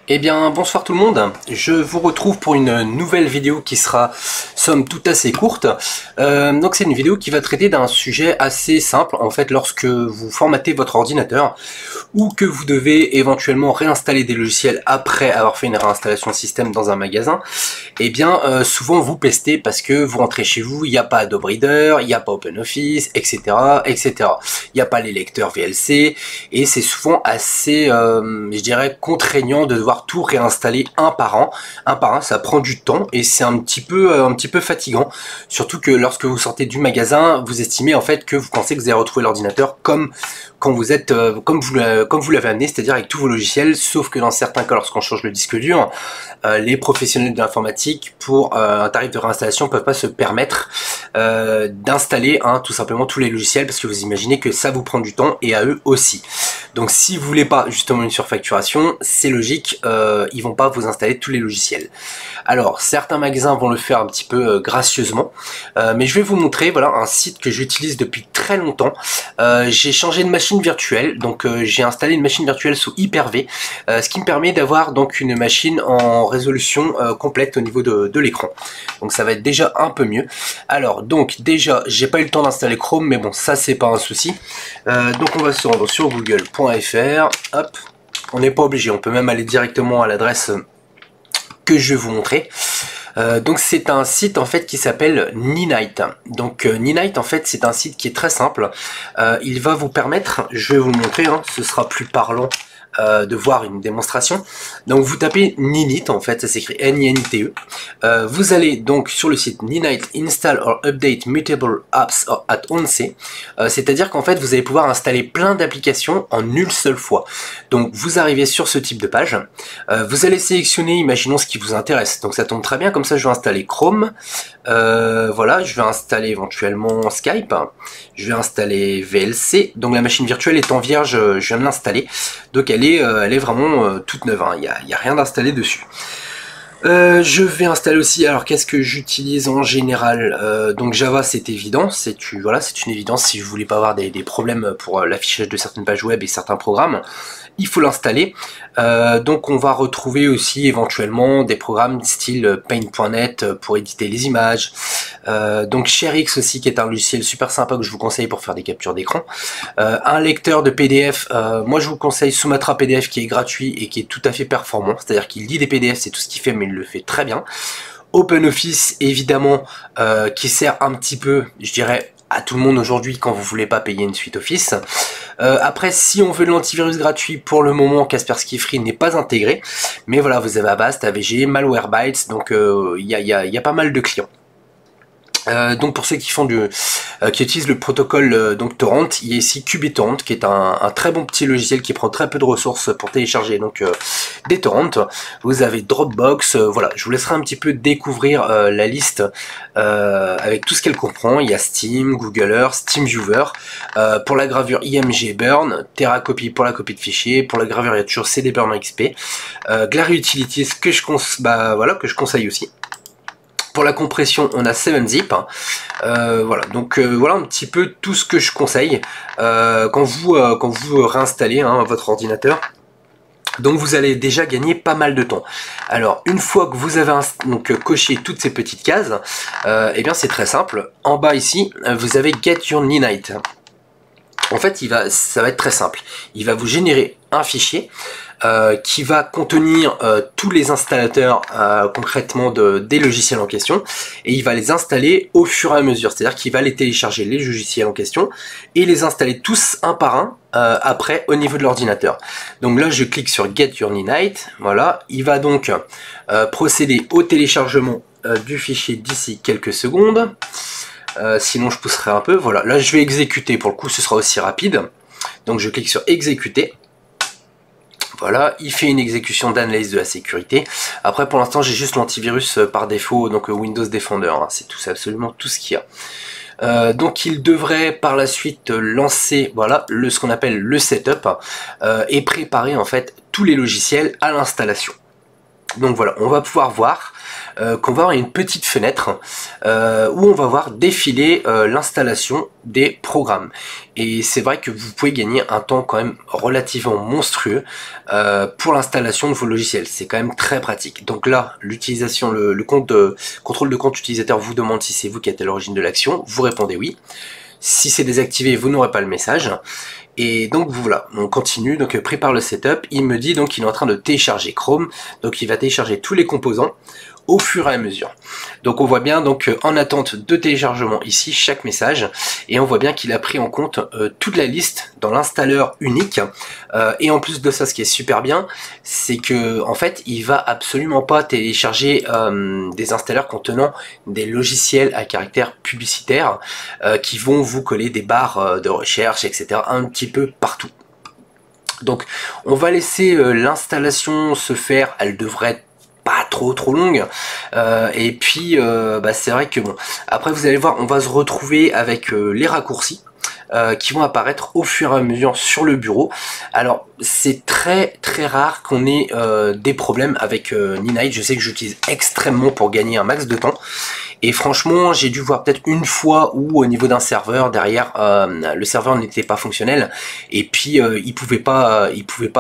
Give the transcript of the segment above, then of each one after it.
Eh bien bonsoir tout le monde, je vous retrouve pour une nouvelle vidéo qui sera somme toute assez courte. Donc c'est une vidéo qui va traiter d'un sujet assez simple en fait lorsque vous formatez votre ordinateur ou que vous devez éventuellement réinstaller des logiciels après avoir fait une réinstallation système dans un magasin. Eh bien souvent vous pestez parce que vous rentrez chez vous, il n'y a pas Adobe Reader, il n'y a pas OpenOffice, etc. etc. Il n'y a pas les lecteurs VLC et c'est souvent assez, je dirais, contraignant de devoir tout réinstaller un par un, ça prend du temps et c'est un petit peu fatigant, surtout que lorsque vous sortez du magasin, vous estimez en fait que vous pensez que vous allez retrouver l'ordinateur comme quand vous êtes, comme vous l'avez amené, c'est-à-dire avec tous vos logiciels, sauf que dans certains cas, lorsqu'on change le disque dur, les professionnels de l'informatique, pour un tarif de réinstallation, peuvent pas se permettre d'installer tout simplement tous les logiciels, parce que vous imaginez que ça vous prend du temps et à eux aussi. Donc si vous voulez pas justement une surfacturation, c'est logique, ils vont pas vous installer tous les logiciels. Alors certains magasins vont le faire un petit peu gracieusement, mais je vais vous montrer voilà un site que j'utilise depuis très longtemps. J'ai changé de machine virtuelle, donc j'ai installé une machine virtuelle sous Hyper-V, ce qui me permet d'avoir donc une machine en résolution complète au niveau de l'écran. Donc ça va être déjà un peu mieux. Alors donc déjà j'ai pas eu le temps d'installer Chrome, mais bon ça c'est pas un souci. Donc on va se rendre sur google.fr, hop, on n'est pas obligé, on peut même aller directement à l'adresse que je vais vous montrer. Donc c'est un site en fait qui s'appelle Ninite. Donc Ninite en fait c'est un site qui est très simple. Il va vous permettre, je vais vous le montrer, ce sera plus parlant de voir une démonstration. Donc vous tapez Ninite, en fait ça s'écrit N-I-N-I-T-E. Vous allez donc sur le site Ninite Install or Update Mutable Apps at Once, c'est à dire qu'en fait vous allez pouvoir installer plein d'applications en une seule fois. Donc vous arrivez sur ce type de page, vous allez sélectionner, imaginons ce qui vous intéresse, donc ça tombe très bien, comme ça je vais installer Chrome, voilà, je vais installer éventuellement Skype, je vais installer VLC, donc la machine virtuelle étant vierge, je viens de l'installer, donc elle est vraiment toute neuve, il n'y a rien d'installé dessus. Je vais installer aussi, alors qu'est-ce que j'utilise en général, donc Java c'est évident, voilà, c'est une évidence si vous voulez pas avoir des problèmes pour l'affichage de certaines pages web et certains programmes, il faut l'installer. Donc on va retrouver aussi éventuellement des programmes style Paint.net pour éditer les images, donc ShareX aussi qui est un logiciel super sympa que je vous conseille pour faire des captures d'écran, un lecteur de PDF, moi je vous conseille Sumatra PDF qui est gratuit et qui est tout à fait performant, c'est-à-dire qu'il lit des PDF, c'est tout ce qu'il fait, mais il le fait très bien. OpenOffice évidemment qui sert un petit peu, je dirais, à tout le monde aujourd'hui quand vous voulez pas payer une suite Office. Après, si on veut de l'antivirus gratuit, pour le moment Kaspersky Free n'est pas intégré, mais voilà, vous avez Avast, AVG, Malwarebytes, donc il y a pas mal de clients. Donc pour ceux qui font qui utilisent le protocole donc Torrent, il y a ici QBTorrent qui est un très bon petit logiciel qui prend très peu de ressources pour télécharger donc des torrents. Vous avez Dropbox, voilà, je vous laisserai un petit peu découvrir la liste avec tout ce qu'elle comprend. Il y a Steam, Google Earth, TeamViewer, pour la gravure IMG Burn, TerraCopy pour la copie de fichiers, pour la gravure il y a toujours CD Burn XP, Glary Utilities que je conseille aussi. Pour la compression, on a 7zip. Voilà, donc voilà un petit peu tout ce que je conseille quand vous réinstallez votre ordinateur. Donc vous allez déjà gagner pas mal de temps. Alors une fois que vous avez donc coché toutes ces petites cases, eh bien c'est très simple. En bas ici, vous avez Get Your Ninite. En fait, ça va être très simple. Il va vous générer un fichier qui va contenir tous les installateurs concrètement des logiciels en question, et il va les installer au fur et à mesure, c'est-à-dire qu'il va les télécharger les logiciels en question et les installer tous un par un après au niveau de l'ordinateur. Donc là je clique sur Get Your Ninite, voilà, il va donc procéder au téléchargement du fichier d'ici quelques secondes. Sinon je pousserai un peu, voilà, là je vais exécuter, pour le coup ce sera aussi rapide, donc je clique sur exécuter. Voilà, il fait une exécution d'analyse de la sécurité. Après pour l'instant j'ai juste l'antivirus par défaut, donc Windows Defender, c'est absolument tout ce qu'il y a. Donc il devrait par la suite lancer voilà ce qu'on appelle le setup et préparer en fait tous les logiciels à l'installation. Donc voilà, on va pouvoir voir qu'on va avoir une petite fenêtre où on va voir défiler l'installation des programmes. Et c'est vrai que vous pouvez gagner un temps quand même relativement monstrueux pour l'installation de vos logiciels. C'est quand même très pratique. Donc là, l'utilisation, le contrôle de compte utilisateur vous demande si c'est vous qui êtes à l'origine de l'action. Vous répondez oui. Si c'est désactivé, vous n'aurez pas le message. Et donc voilà, on continue, donc prépare le setup, il me dit donc qu'il est en train de télécharger Chrome, donc il va télécharger tous les composants au fur et à mesure. Donc on voit bien donc en attente de téléchargement ici chaque message, et on voit bien qu'il a pris en compte toute la liste dans l'installeur unique, et en plus de ça, ce qui est super bien, c'est que en fait il va absolument pas télécharger des installeurs contenant des logiciels à caractère publicitaire qui vont vous coller des barres de recherche, etc. un petit peu partout. Donc on va laisser l'installation se faire, elle devrait être pas trop longue, et puis c'est vrai que bon, après vous allez voir, on va se retrouver avec les raccourcis qui vont apparaître au fur et à mesure sur le bureau. Alors c'est très rare qu'on ait des problèmes avec Ninite. Je sais que j'utilise extrêmement pour gagner un max de temps, et franchement j'ai dû voir peut-être une fois où au niveau d'un serveur derrière le serveur n'était pas fonctionnel, et puis il pouvait pas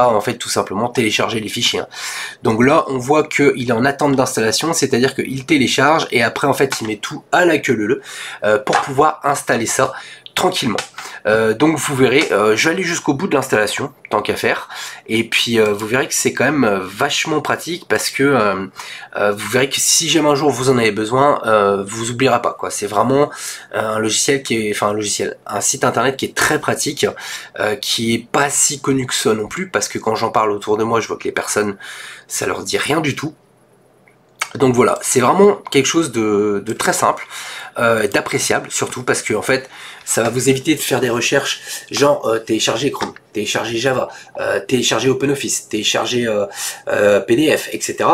en fait tout simplement télécharger les fichiers. Donc là on voit qu'il est en attente d'installation, c'est-à-dire qu'il télécharge et après en fait il met tout à la queue leu pour pouvoir installer ça tranquillement. Donc vous verrez, je vais aller jusqu'au bout de l'installation tant qu'à faire, et puis vous verrez que c'est quand même vachement pratique, parce que vous verrez que si jamais un jour vous en avez besoin, vous oublierez pas quoi. C'est vraiment un logiciel qui est, un site internet qui est très pratique, qui est pas si connu que ça non plus, parce que quand j'en parle autour de moi, je vois que les personnes, ça leur dit rien du tout. Donc voilà, c'est vraiment quelque chose de très simple, d'appréciable, surtout parce que en fait ça va vous éviter de faire des recherches genre télécharger Chrome, télécharger Java, télécharger OpenOffice, télécharger PDF, etc.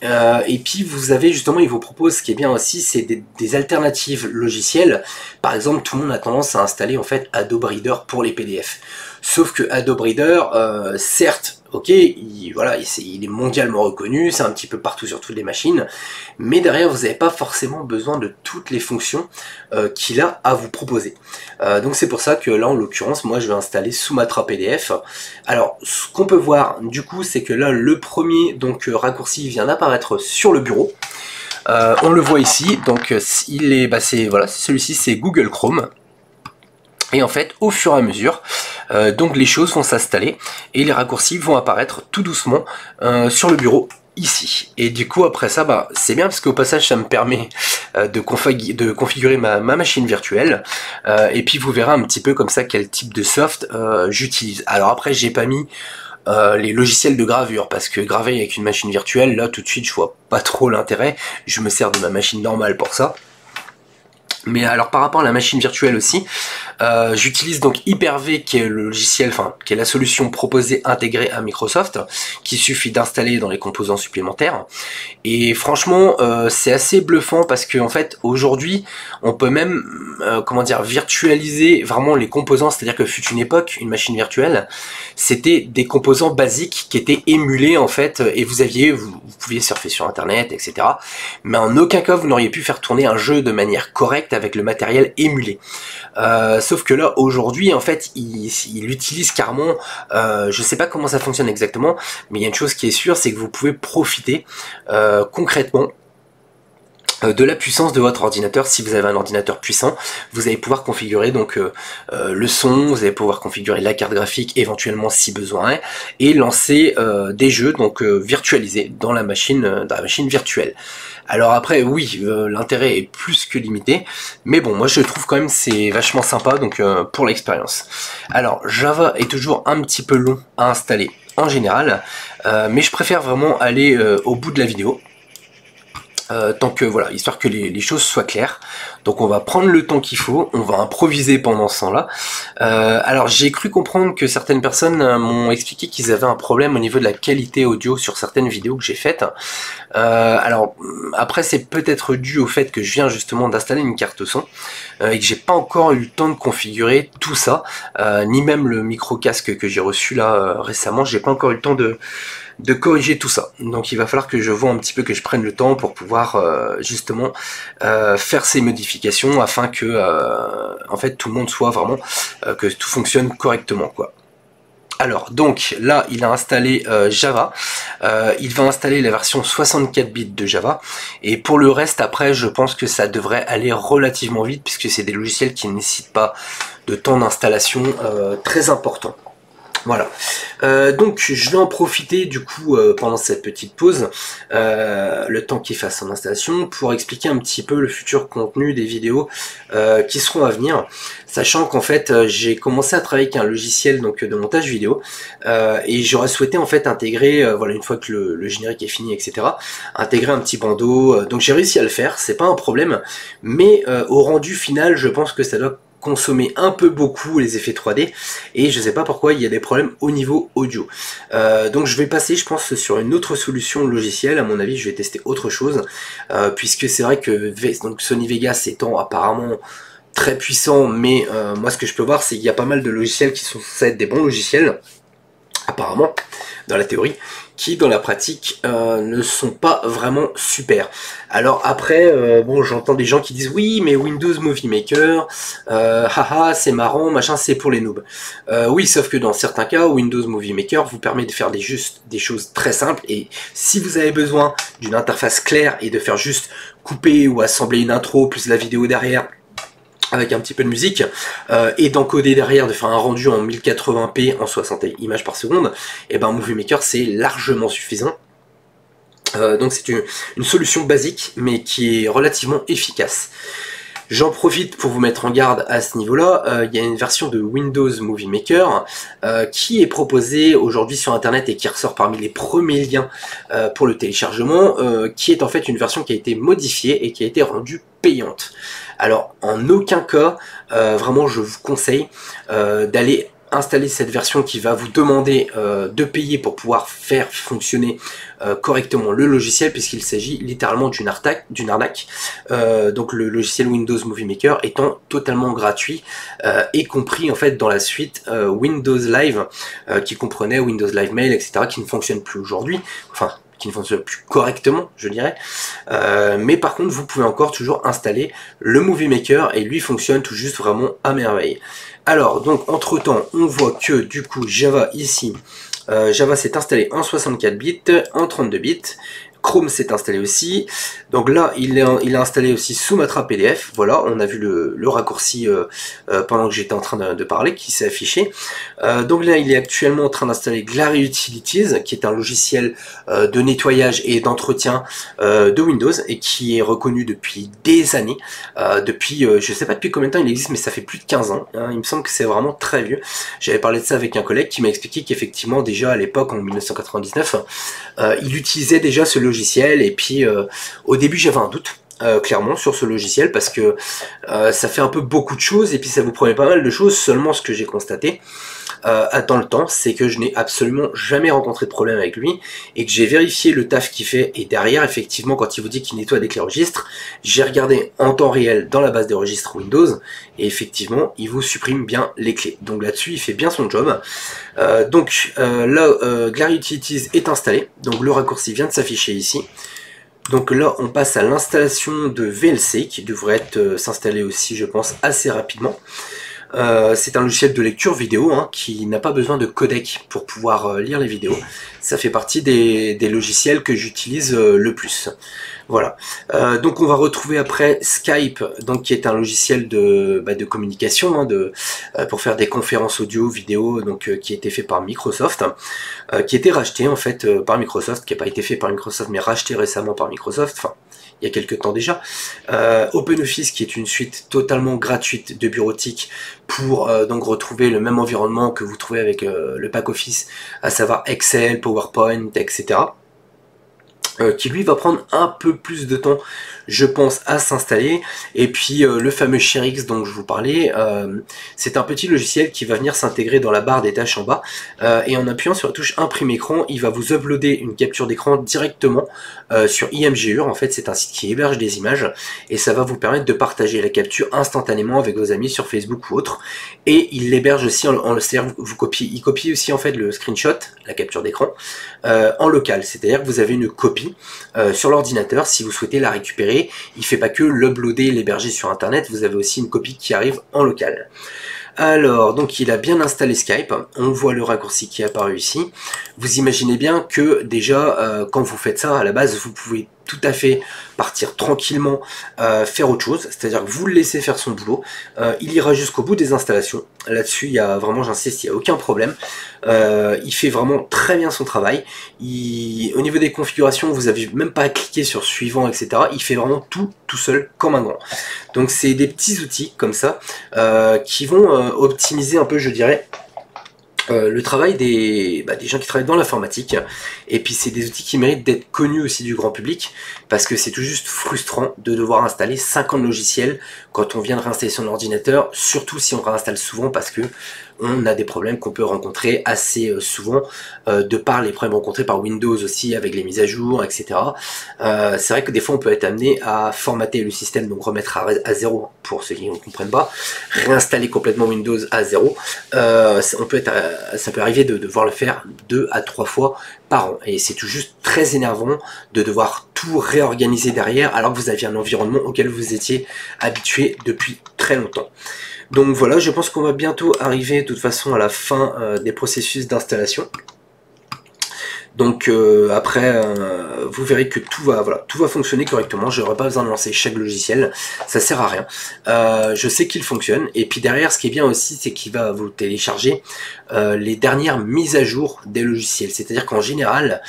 Et puis vous avez justement, il vous propose, ce qui est bien aussi, c'est des alternatives logicielles. Par exemple, tout le monde a tendance à installer en fait Adobe Reader pour les PDF. Sauf que Adobe Reader, certes, ok, il est mondialement reconnu, c'est un petit peu partout sur toutes les machines, mais derrière vous n'avez pas forcément besoin de toutes les fonctions qu'il a à vous proposer. Donc c'est pour ça que là en l'occurrence, moi je vais installer Sumatra PDF. Alors ce qu'on peut voir du coup, c'est que là le premier raccourci vient d'apparaître sur le bureau. On le voit ici, donc il est, c'est celui-ci, c'est Google Chrome. Et en fait, au fur et à mesure, donc les choses vont s'installer et les raccourcis vont apparaître tout doucement sur le bureau ici. Et du coup, après ça, c'est bien parce qu'au passage, ça me permet de configurer ma machine virtuelle. Et puis, vous verrez un petit peu comme ça quel type de soft j'utilise. Alors après, j'ai pas mis les logiciels de gravure, parce que graver avec une machine virtuelle, là, tout de suite, je vois pas trop l'intérêt. Je me sers de ma machine normale pour ça. Mais alors par rapport à la machine virtuelle aussi, j'utilise donc Hyper-V, qui est le logiciel, qui est la solution proposée intégrée à Microsoft, qu'il suffit d'installer dans les composants supplémentaires. Et franchement, c'est assez bluffant, parce que en fait aujourd'hui, on peut même virtualiser vraiment les composants. C'est-à-dire que fut une époque, une machine virtuelle, c'était des composants basiques qui étaient émulés en fait, et vous pouviez surfer sur internet, etc. Mais en aucun cas vous n'auriez pu faire tourner un jeu de manière correcte avec le matériel émulé. Sauf que là aujourd'hui en fait il utilise carrément, je sais pas comment ça fonctionne exactement, mais il y a une chose qui est sûre, c'est que vous pouvez profiter concrètement de la puissance de votre ordinateur. Si vous avez un ordinateur puissant, vous allez pouvoir configurer donc le son, vous allez pouvoir configurer la carte graphique éventuellement si besoin, et lancer des jeux donc virtualisés dans la machine virtuelle. Alors après oui, l'intérêt est plus que limité, mais bon, moi je trouve quand même c'est vachement sympa donc pour l'expérience. Alors Java est toujours un petit peu long à installer en général, mais je préfère vraiment aller au bout de la vidéo. Tant que voilà, histoire que les choses soient claires. Donc on va prendre le temps qu'il faut, on va improviser pendant ce temps-là. Alors j'ai cru comprendre que certaines personnes m'ont expliqué qu'ils avaient un problème au niveau de la qualité audio sur certaines vidéos que j'ai faites. Alors après c'est peut-être dû au fait que je viens justement d'installer une carte son et que j'ai pas encore eu le temps de configurer tout ça, ni même le micro casque que j'ai reçu là récemment, j'ai pas encore eu le temps de de corriger tout ça. Donc il va falloir que je vois un petit peu, que je prenne le temps pour pouvoir justement faire ces modifications afin que en fait tout le monde soit vraiment, que tout fonctionne correctement, quoi. Alors donc là il a installé Java, il va installer la version 64 bits de Java, et pour le reste après je pense que ça devrait aller relativement vite puisque c'est des logiciels qui ne nécessitent pas de temps d'installation très important. Voilà, donc je vais en profiter du coup pendant cette petite pause, le temps qu'il fasse son installation, pour expliquer un petit peu le futur contenu des vidéos qui seront à venir, sachant qu'en fait j'ai commencé à travailler avec un logiciel donc de montage vidéo, et j'aurais souhaité en fait intégrer, voilà, une fois que le générique est fini, etc., intégrer un petit bandeau, donc j'ai réussi à le faire, c'est pas un problème, mais au rendu final je pense que ça doit consommer un peu beaucoup les effets 3D, et je sais pas pourquoi il y a des problèmes au niveau audio. Donc je vais passer, je pense, sur une autre solution logicielle. À mon avis je vais tester autre chose, puisque c'est vrai que donc Sony Vegas étant apparemment très puissant, mais moi ce que je peux voir c'est qu'il y a pas mal de logiciels qui sont censés être des bons logiciels apparemment dans la théorie, qui dans la pratique ne sont pas vraiment super. Alors après, bon, j'entends des gens qui disent oui mais Windows Movie Maker, haha c'est marrant, machin, c'est pour les noobs. Oui, sauf que dans certains cas, Windows Movie Maker vous permet de faire des choses très simples, et si vous avez besoin d'une interface claire et de faire juste couper ou assembler une intro plus la vidéo derrière, avec un petit peu de musique, et d'encoder derrière, de faire un rendu en 1080p en 60 images par seconde, et ben Movie Maker c'est largement suffisant. Donc c'est une solution basique, mais qui est relativement efficace. J'en profite pour vous mettre en garde à ce niveau-là. Il y a une version de Windows Movie Maker qui est proposée aujourd'hui sur internet et qui ressort parmi les premiers liens pour le téléchargement, qui est en fait une version qui a été modifiée et qui a été rendue payante. Alors en aucun cas, vraiment je vous conseille d'aller installer cette version qui va vous demander de payer pour pouvoir faire fonctionner correctement le logiciel, puisqu'il s'agit littéralement d'une arnaque. Donc le logiciel Windows Movie Maker étant totalement gratuit, et compris en fait dans la suite Windows Live, qui comprenait Windows Live Mail, etc., qui ne fonctionne plus aujourd'hui, enfin qui ne fonctionne plus correctement, je dirais. Mais par contre, vous pouvez encore toujours installer le Movie Maker, et lui fonctionne tout juste vraiment à merveille. Alors, donc, entre-temps, on voit que, du coup, Java, ici, Java s'est installé en 64 bits, en 32 bits, Chrome s'est installé aussi. Donc là, il a installé aussi Sumatra PDF. Voilà, on a vu le raccourci pendant que j'étais en train de parler, qui s'est affiché. Donc là, il est actuellement en train d'installer Glary Utilities, qui est un logiciel de nettoyage et d'entretien de Windows, et qui est reconnu depuis des années. Depuis, je sais pas depuis combien de temps il existe, mais ça fait plus de 15 ans. Hein, il me semble que c'est vraiment très vieux. J'avais parlé de ça avec un collègue qui m'a expliqué qu'effectivement, déjà à l'époque, en 1999, il utilisait déjà ce logiciel, et puis au début j'avais un doute clairement sur ce logiciel, parce que ça fait un peu beaucoup de choses, et puis ça vous promet pas mal de choses. Seulement ce que j'ai constaté dans le temps, c'est que je n'ai absolument jamais rencontré de problème avec lui, et que j'ai vérifié le taf qu'il fait, et derrière effectivement quand il vous dit qu'il nettoie des clés registres, j'ai regardé en temps réel dans la base des registres Windows, et effectivement il vous supprime bien les clés. Donc là-dessus il fait bien son job. Là Glary Utilities est installé, donc le raccourci vient de s'afficher ici. Donc là on passe à l'installation de VLC, qui devrait s'installer aussi, je pense, assez rapidement. C'est un logiciel de lecture vidéo, hein, qui n'a pas besoin de codec pour pouvoir lire les vidéos. Ça fait partie des logiciels que j'utilise le plus. Voilà. Donc on va retrouver après Skype, donc qui est un logiciel de communication, hein, pour faire des conférences audio, vidéo, donc qui a été fait par Microsoft, qui a été racheté en fait par Microsoft, qui n'a pas été fait par Microsoft mais racheté récemment par Microsoft. Enfin, il y a quelques temps déjà. OpenOffice, qui est une suite totalement gratuite de bureautique pour donc retrouver le même environnement que vous trouvez avec le pack Office, à savoir Excel, PowerPoint, etc. qui lui va prendre un peu plus de temps, je pense, à s'installer. Et puis le fameux ShareX dont je vous parlais, c'est un petit logiciel qui va venir s'intégrer dans la barre des tâches en bas, et en appuyant sur la touche imprime écran, il va vous uploader une capture d'écran directement sur IMGUR. En fait, c'est un site qui héberge des images, et ça va vous permettre de partager la capture instantanément avec vos amis sur Facebook ou autre. Et il l'héberge aussi, c'est-à-dire il copie aussi en fait le screenshot, la capture d'écran, en local, c'est-à-dire que vous avez une copie sur l'ordinateur. Si vous souhaitez la récupérer, il ne fait pas que l'uploader, l'héberger sur internet, vous avez aussi une copie qui arrive en local. Alors, donc il a bien installé Skype, on voit le raccourci qui est apparu ici. Vous imaginez bien que déjà, quand vous faites ça, à la base, vous pouvez tout à fait partir tranquillement faire autre chose, c'est-à-dire que vous le laissez faire son boulot, il ira jusqu'au bout des installations. Là-dessus, il y a vraiment, j'insiste, il n'y a aucun problème. Il fait vraiment très bien son travail. Au niveau des configurations, vous n'avez même pas à cliquer sur suivant, etc. Il fait vraiment tout seul comme un grand. Donc c'est des petits outils comme ça qui vont optimiser un peu, je dirais, le travail des gens qui travaillent dans l'informatique. Et puis c'est des outils qui méritent d'être connus aussi du grand public, parce que c'est tout juste frustrant de devoir installer 50 logiciels quand on vient de réinstaller son ordinateur, surtout si on réinstalle souvent, parce que on a des problèmes qu'on peut rencontrer assez souvent, de par les problèmes rencontrés par Windows aussi, avec les mises à jour, etc. C'est vrai que des fois on peut être amené à formater le système, donc remettre à zéro, pour ceux qui ne comprennent pas, réinstaller complètement Windows à zéro. Ça peut arriver de devoir le faire 2 à 3 fois par an, et c'est tout juste très énervant de devoir tout réorganiser derrière, alors que vous aviez un environnement auquel vous étiez habitué depuis très longtemps. Donc voilà, je pense qu'on va bientôt arriver de toute façon à la fin des processus d'installation. Donc après, vous verrez que tout va fonctionner correctement. Je n'aurai pas besoin de lancer chaque logiciel, ça sert à rien. Je sais qu'il fonctionne. Et puis derrière, ce qui est bien aussi, c'est qu'il va vous télécharger les dernières mises à jour des logiciels. C'est-à-dire qu'en général,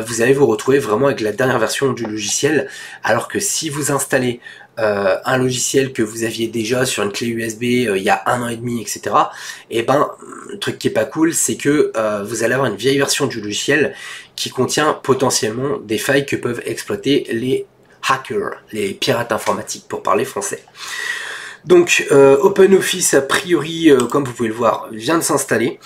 vous allez vous retrouver vraiment avec la dernière version du logiciel, alors que si vous installez un logiciel que vous aviez déjà sur une clé USB il y a 1 an et demi, etc. Et ben, le truc qui est pas cool, c'est que vous allez avoir une vieille version du logiciel qui contient potentiellement des failles que peuvent exploiter les hackers, les pirates informatiques, pour parler français. Donc OpenOffice, a priori, comme vous pouvez le voir, vient de s'installer.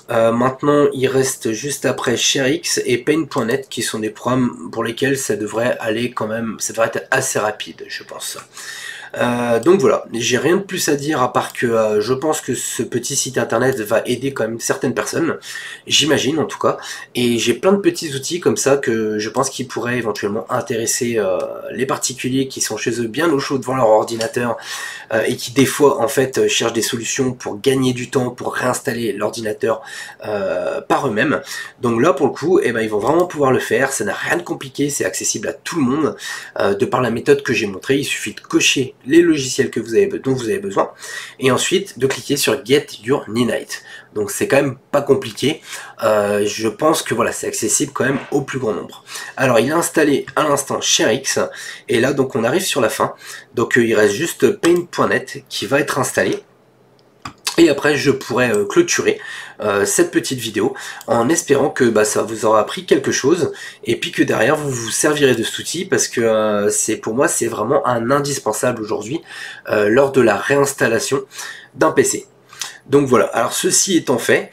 Maintenant, il reste juste après ShareX et Paint.net, qui sont des programmes pour lesquels ça devrait aller quand même, ça devrait être assez rapide, je pense. Donc voilà, j'ai rien de plus à dire à part que je pense que ce petit site internet va aider quand même certaines personnes, j'imagine en tout cas, et j'ai plein de petits outils comme ça que je pense qu'ils pourraient éventuellement intéresser les particuliers qui sont chez eux bien au chaud devant leur ordinateur et qui des fois en fait cherchent des solutions pour gagner du temps, pour réinstaller l'ordinateur par eux-mêmes. Donc là pour le coup, eh ben, ils vont vraiment pouvoir le faire, ça n'a rien de compliqué, c'est accessible à tout le monde, de par la méthode que j'ai montrée. Il suffit de cocher les logiciels que dont vous avez besoin, et ensuite de cliquer sur Get Your Ninite. Donc c'est quand même pas compliqué, je pense que voilà, c'est accessible quand même au plus grand nombre. Alors il a installé à l'instant ShareX, et là donc on arrive sur la fin, donc il reste juste Paint.net qui va être installé. Et après je pourrais clôturer cette petite vidéo en espérant que ça vous aura appris quelque chose, et puis que derrière vous vous servirez de cet outil, parce que pour moi c'est vraiment un indispensable aujourd'hui lors de la réinstallation d'un PC. Donc voilà, alors ceci étant fait,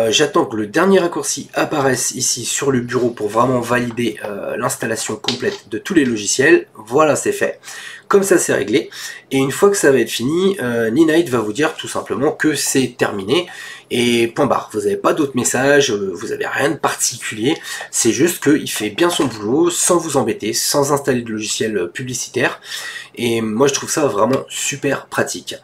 j'attends que le dernier raccourci apparaisse ici sur le bureau pour vraiment valider l'installation complète de tous les logiciels. Voilà, c'est fait. Comme ça, c'est réglé. Et une fois que ça va être fini, Ninite va vous dire tout simplement que c'est terminé. Et point barre, vous n'avez pas d'autres messages, vous n'avez rien de particulier, c'est juste qu'il fait bien son boulot sans vous embêter, sans installer de logiciel publicitaire. Et moi je trouve ça vraiment super pratique.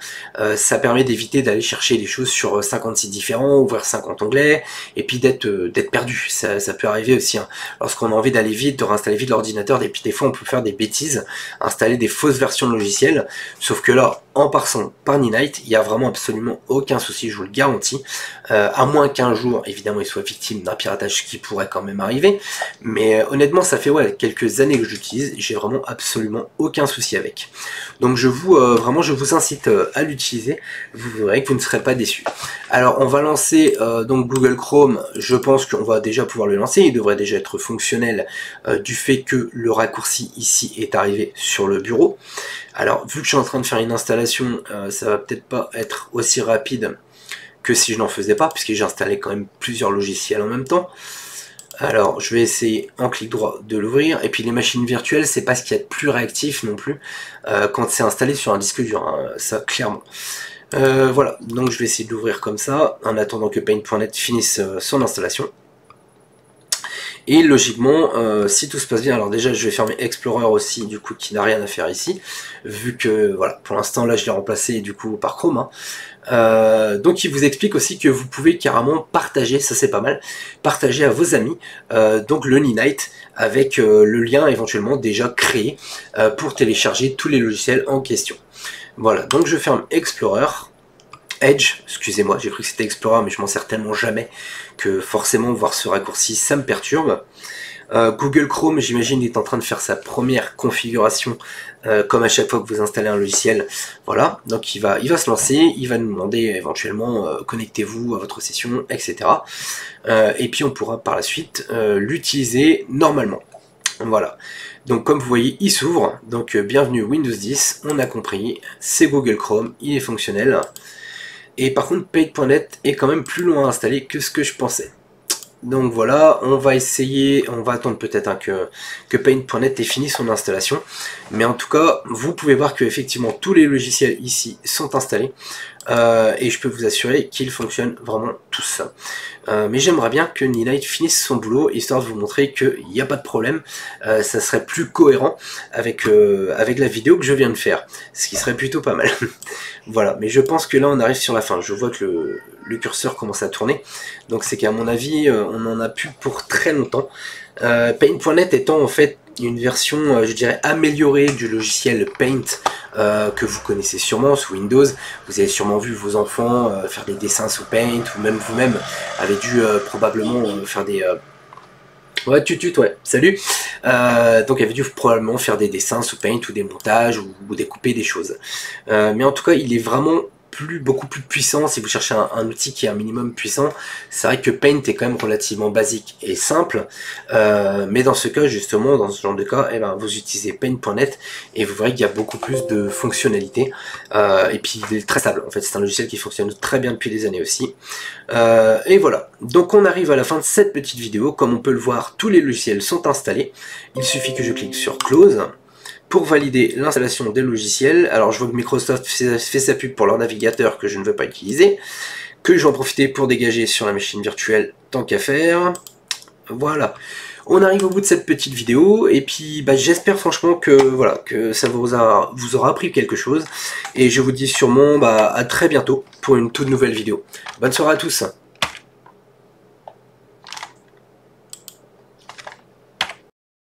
Ça permet d'éviter d'aller chercher des choses sur 50 sites différents, ouvrir 50 onglets, et puis d'être perdu. Ça peut arriver aussi, hein, lorsqu'on a envie d'aller vite, de réinstaller vite l'ordinateur, et puis des fois on peut faire des bêtises, installer des fausses versions de logiciels, sauf que là, en passant par Ninite, il n'y a vraiment absolument aucun souci, je vous le garantis. À moins qu'un jour, évidemment, il soit victime d'un piratage qui pourrait quand même arriver. Mais honnêtement, ça fait quelques années que je l'utilise, j'ai vraiment absolument aucun souci avec. Donc je vous incite à l'utiliser, vous verrez que vous ne serez pas déçus. Alors on va lancer donc Google Chrome, je pense qu'on va déjà pouvoir le lancer, il devrait déjà être fonctionnel du fait que le raccourci ici est arrivé sur le bureau. Alors vu que je suis en train de faire une installation, ça va peut-être pas être aussi rapide que si je n'en faisais pas, puisque j'ai installé quand même plusieurs logiciels en même temps. Alors je vais essayer en clic droit de l'ouvrir, et puis les machines virtuelles, c'est pas ce qu'il y a de plus réactif non plus quand c'est installé sur un disque dur, hein, ça clairement. Voilà, donc je vais essayer de l'ouvrir comme ça, en attendant que Paint.net finisse son installation. Et logiquement, si tout se passe bien, alors déjà je vais fermer Explorer aussi, du coup qui n'a rien à faire ici, vu que voilà, pour l'instant là je l'ai remplacé du coup par Chrome. Hein. Donc il vous explique aussi que vous pouvez carrément partager, ça c'est pas mal, partager à vos amis donc le Ninite avec le lien éventuellement déjà créé pour télécharger tous les logiciels en question. Voilà, donc je ferme Explorer. Edge, excusez-moi, j'ai cru que c'était Explorer, mais je m'en sers tellement jamais que forcément voir ce raccourci, ça me perturbe. Google Chrome, j'imagine, est en train de faire sa première configuration, comme à chaque fois que vous installez un logiciel. Voilà, donc il va se lancer, il va nous demander éventuellement connectez-vous à votre session, etc. Et puis on pourra par la suite l'utiliser normalement. Voilà. Donc comme vous voyez, il s'ouvre. Donc bienvenue Windows 10, on a compris, c'est Google Chrome, il est fonctionnel. Et par contre, Paint.net est quand même plus loin à installer que ce que je pensais. Donc voilà, on va essayer, on va attendre peut-être hein, que Paint.net ait fini son installation. Mais en tout cas, vous pouvez voir que effectivement tous les logiciels ici sont installés. Et je peux vous assurer qu'ils fonctionnent vraiment tous. Mais j'aimerais bien que Ninite finisse son boulot, histoire de vous montrer qu'il n'y a pas de problème. Ça serait plus cohérent avec la vidéo que je viens de faire, ce qui serait plutôt pas mal. Voilà, mais je pense que là on arrive sur la fin. Je vois que le curseur commence à tourner, donc c'est qu'à mon avis on en a plus pour très longtemps. Paint.net étant en fait une version, je dirais, améliorée du logiciel Paint que vous connaissez sûrement sous Windows. Vous avez sûrement vu vos enfants faire des dessins sous Paint, ou même vous-même avez dû probablement faire des... Ouais, ouais, salut. Donc, avait dû probablement faire des dessins sous Paint ou des montages ou découper des choses. Mais en tout cas, il est vraiment beaucoup plus puissant. Si vous cherchez un outil qui est un minimum puissant, c'est vrai que Paint est quand même relativement basique et simple. Mais dans ce cas, justement, dans ce genre de cas, eh ben, vous utilisez Paint.net et vous verrez qu'il y a beaucoup plus de fonctionnalités. Et puis, il est très stable. En fait, c'est un logiciel qui fonctionne très bien depuis des années aussi. Et voilà. Donc, on arrive à la fin de cette petite vidéo. Comme on peut le voir, tous les logiciels sont installés. Il suffit que je clique sur Close pour valider l'installation des logiciels. Alors je vois que Microsoft fait sa pub pour leur navigateur que je ne veux pas utiliser, que je vais en profiter pour dégager sur la machine virtuelle tant qu'à faire. Voilà, on arrive au bout de cette petite vidéo, et puis bah, j'espère franchement que, voilà, que ça vous aura appris quelque chose, et je vous dis sûrement à très bientôt pour une toute nouvelle vidéo. Bonne soirée à tous.